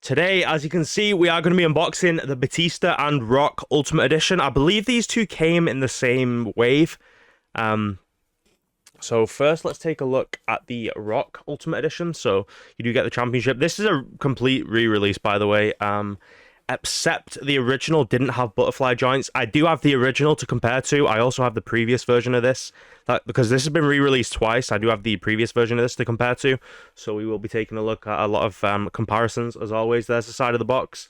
Today, as you can see, we are going to be unboxing the Batista and Rock Ultimate Edition. I believe these two came in the same wave. So first, let's take a look at the Rock Ultimate Edition. So you do get the championship. This is a complete re-release, by the way. Except the original didn't have butterfly joints. I do have the original to compare to. I also have the previous version of this. Because this has been re-released twice, I do have the previous version of this to compare to. So we will be taking a look at a lot of comparisons, as always. There's the side of the box.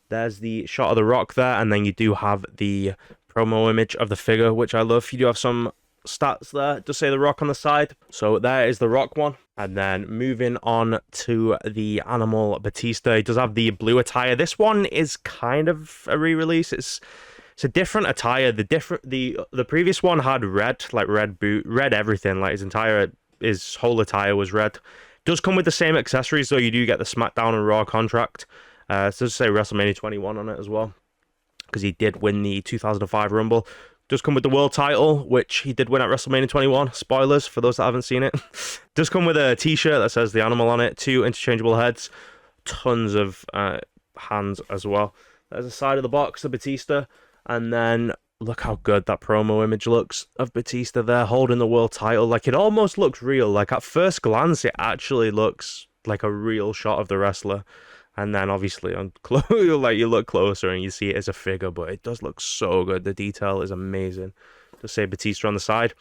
There's the shot of the Rock there. And then you do have the promo image of the figure, which I love. You do have some stats there. Just say the Rock on the side. So there is the Rock one. And then moving on to the Animal Batista. It does have the blue attire. This one is kind of a re-release. It's a different attire. The previous one had red, like red boot, red everything. Like his whole attire was red. Does come with the same accessories, though. You do get the SmackDown and Raw contract. It does say WrestleMania 21 on it as well, because he did win the 2005 Rumble. Does come with the world title, which he did win at WrestleMania 21. Spoilers for those that haven't seen it. Does come with a t-shirt that says the animal on it. 2 interchangeable heads. Tons of hands as well. There's the side of the box, the Batista. And then look how good that promo image looks of Batista there holding the world title. Like, it almost looks real. Like, at first glance, it actually looks like a real shot of the wrestler. And then obviously on you look closer and you see it as a figure, but it does look so good. The detail is amazing. Just say Batista on the side.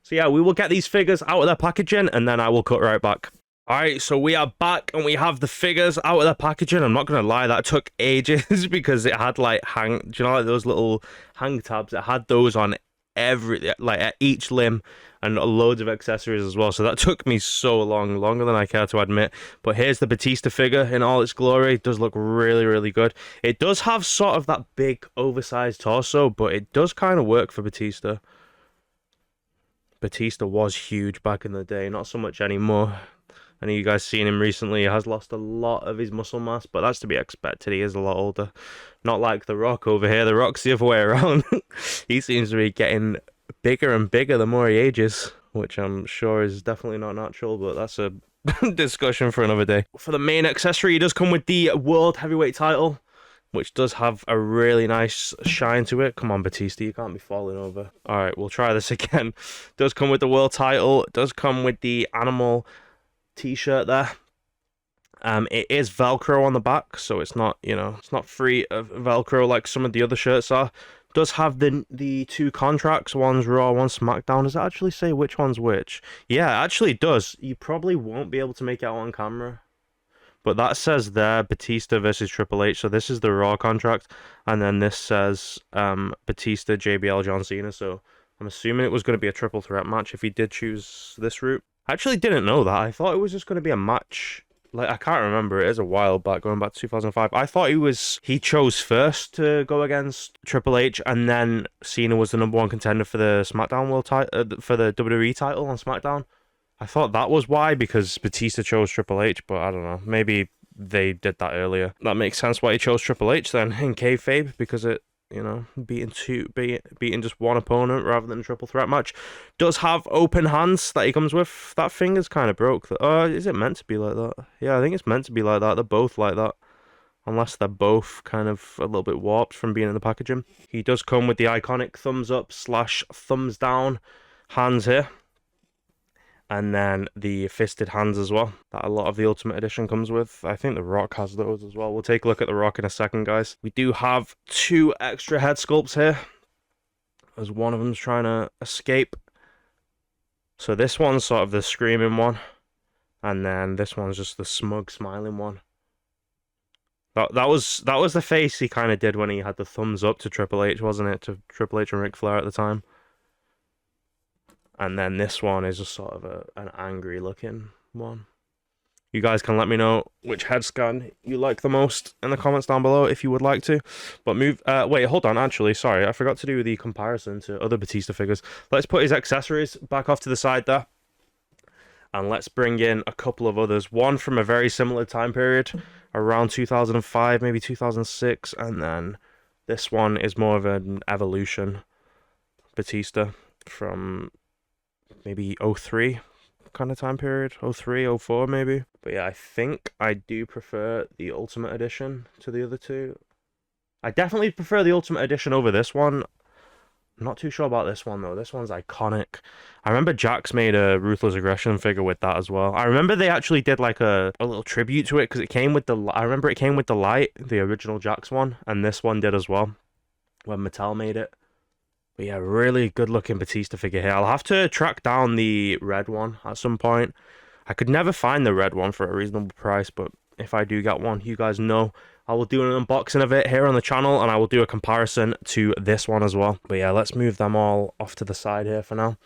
So yeah, we will get these figures out of their packaging and then I will cut right back. Alright, so we are back and we have the figures out of their packaging. I'm not going to lie, that took ages because it had like do you know like those little hang tabs? It had those on at each limb and loads of accessories as well. So that took me so long, longer than I care to admit. But here's the Batista figure in all its glory. It does look really, really good. It does have sort of that big oversized torso, but it does kind of work for Batista. Batista was huge back in the day, not so much anymore. I know you guys seen him recently. He has lost a lot of his muscle mass, but that's to be expected. He is a lot older. Not like The Rock over here. The Rock's the other way around. He seems to be getting bigger and bigger the more he ages, which I'm sure is definitely not natural, but that's a discussion for another day. For the main accessory, he does come with the World Heavyweight title, which does have a really nice shine to it. Come on, Batista, you can't be falling over. All right, we'll try this again. Does come with the world title. It does come with the Animal t-shirt there. It is Velcro on the back, so it's not, it's not free of Velcro like some of the other shirts are. Does have the 2 contracts, one's Raw, one's SmackDown. Does it actually say which one's which? Yeah, it actually does. You probably won't be able to make it out on camera, but that says there Batista versus Triple H. So this is the Raw contract, and then this says Batista, JBL, John Cena. So I'm assuming it was going to be a triple threat match if he did choose this route. I actually didn't know that. I thought it was just going to be a match. Like, I can't remember. It is a while back, going back to 2005. I thought he chose first to go against Triple H, and then Cena was the #1 contender for the SmackDown World title, for the WWE title on SmackDown. I thought that was why, because Batista chose Triple H, but I don't know. Maybe they did that earlier. That makes sense why he chose Triple H then in kayfabe, because it, beating just one opponent rather than a triple threat match. Does have open hands that he comes with. That finger's kind of broke. Is it meant to be like that? Yeah, I think it's meant to be like that. They're both like that, unless they're both kind of a little bit warped from being in the packaging. He does come with the iconic thumbs up / thumbs down hands here. And then the fisted hands as well, that a lot of the Ultimate Edition comes with. I think The Rock has those as well. We'll take a look at The Rock in a second, guys. We do have 2 extra head sculpts here, as one of them's trying to escape. So this one's sort of the screaming one, and then this one's just the smug, smiling one. That was the face he kind of did when he had the thumbs up to Triple H, wasn't it? To Triple H and Ric Flair at the time. And then this one is just sort of an angry looking one. You guys can let me know which head scan you like the most in the comments down below if you would like to. But wait, hold on, actually, sorry, I forgot to do the comparison to other Batista figures. Let's put his accessories back off to the side there. And let's bring in a couple of others. One from a very similar time period, around 2005, maybe 2006. And then this one is more of an evolution Batista from maybe 03 kind of time period, 03, 04 maybe. But yeah, I think I do prefer the Ultimate Edition to the other two. I definitely prefer the Ultimate Edition over this one. I'm not too sure about this one though. This one's iconic. I remember Jax made a Ruthless Aggression figure with that as well. I remember they actually did like a little tribute to it because it came with the. I remember it came with the light, the original Jax one, and this one did as well when Mattel made it. But yeah, really good looking Batista figure here. I'll have to track down the red one at some point. I could never find the red one for a reasonable price, but if I do get one, you guys know I will do an unboxing of it here on the channel, and I will do a comparison to this one as well. But yeah, let's move them all off to the side here for now.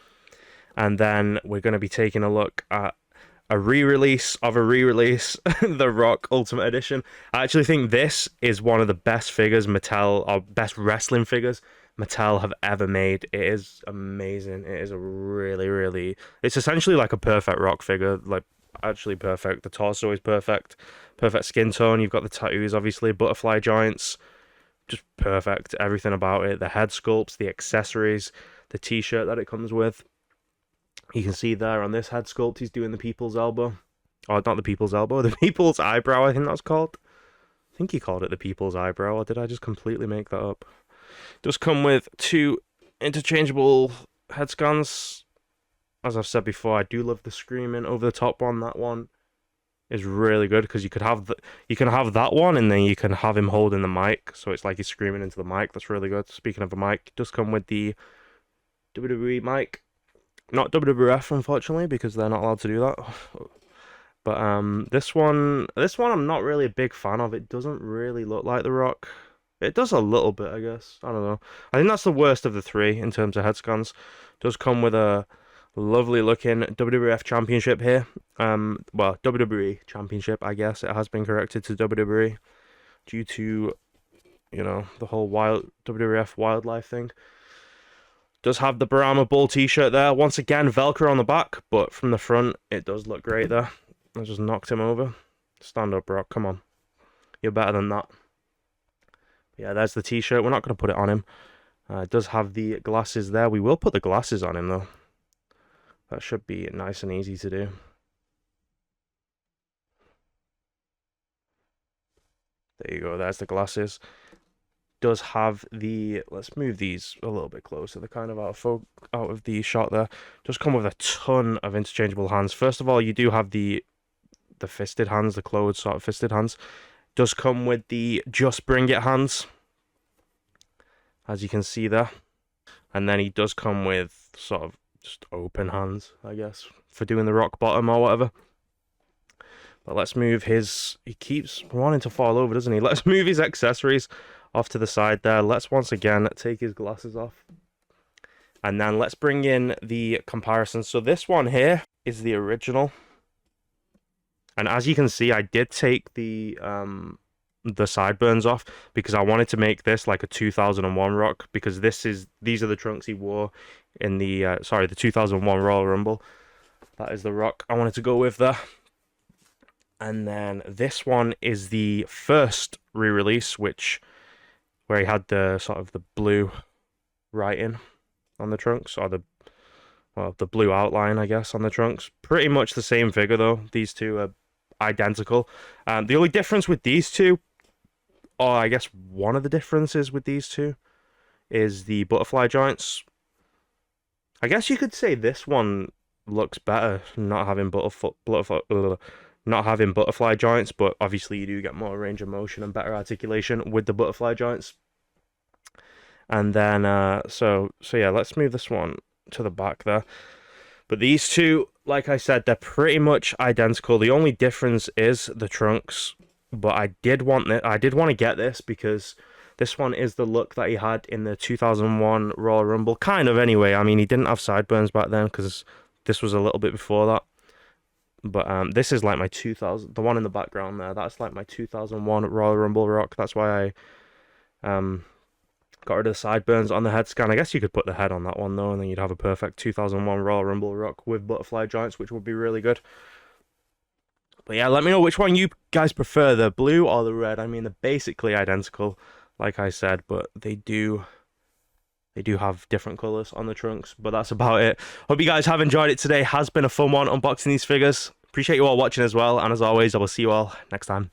And then we're going to be taking a look at a re-release of a re-release, The Rock Ultimate Edition. I actually think this is one of the best figures Mattel, or best wrestling figures Mattel have ever made. It is amazing. It is a really, it's essentially like a perfect Rock figure, like actually perfect. The torso is perfect, perfect skin tone. You've got the tattoos, obviously, butterfly joints, just perfect. Everything about it, the head sculpts, the accessories, the t-shirt that it comes with. You can see there on this head sculpt, he's doing the people's elbow. Oh, not the people's elbow, the people's eyebrow, I think that's called. I think he called it the people's eyebrow, or did I just completely make that up? It does come with 2 interchangeable head scans. As I've said before, I do love the screaming over the top one. That one is really good because you can have that one, and then you can have him holding the mic, so it's like he's screaming into the mic. That's really good. Speaking of a mic, it does come with the WWE mic. Not WWF, unfortunately, because they're not allowed to do that. But this one I'm not really a big fan of. It doesn't really look like The Rock. It does a little bit, I guess. I don't know. I think that's the worst of the 3 in terms of head scans. It does come with a lovely looking WWF Championship here. Well, WWE Championship, I guess. It has been corrected to WWE due to, you know, the whole WWF wildlife thing. Does have the Brahma Bull t-shirt there. Once again, Velcro on the back, but from the front, it does look great there. I just knocked him over. Stand up, Brock. Come on. You're better than that. Yeah, there's the t-shirt. We're not going to put it on him. It does have the glasses there. We will put the glasses on him, though. That should be nice and easy to do. There you go. There's the glasses. Does have the, let's move these a little bit closer. They're kind of out of the shot there. Does come with a ton of interchangeable hands. First of all, you do have the fisted hands, the closed sort of fisted hands. Does come with the Just Bring It hands, as you can see there. And then he does come with sort of just open hands, I guess, for doing the rock bottom or whatever. But let's move his, he keeps wanting to fall over, doesn't he? Let's move his accessories off to the side there. Let's once again take his glasses off. And then let's bring in the comparison. So this one here is the original. And as you can see, I did take the sideburns off because I wanted to make this like a 2001 Rock, because these are the trunks he wore in the the 2001 Royal Rumble. That is the Rock I wanted to go with there. And then this one is the first re-release, where he had the sort of the blue writing on the trunks, or the blue outline, I guess, on the trunks. Pretty much the same figure though. These two are identical. The only difference with these two, or I guess one of the differences with these two, is the butterfly joints. I guess you could say this one looks better not having butterfly joints, but obviously you do get more range of motion and better articulation with the butterfly joints. And then so yeah, let's move this one to the back there. But these two, like I said, they're pretty much identical. The only difference is the trunks. But I did want to get this because this one is the look that he had in the 2001 Royal Rumble, kind of anyway. I mean, he didn't have sideburns back then because this was a little bit before that. But this is like my 2000, the one in the background there, that's like my 2001 Royal Rumble Rock. That's why I got rid of the sideburns on the head scan. I guess you could put the head on that one though, and then you'd have a perfect 2001 Royal Rumble Rock with butterfly joints, which would be really good. But yeah, let me know which one you guys prefer, the blue or the red. I mean, they're basically identical, like I said, but they do They do have different colors on the trunks, but that's about it. Hope you guys have enjoyed it today. Has been a fun one unboxing these figures. Appreciate you all watching as well, and as always, I will see you all next time.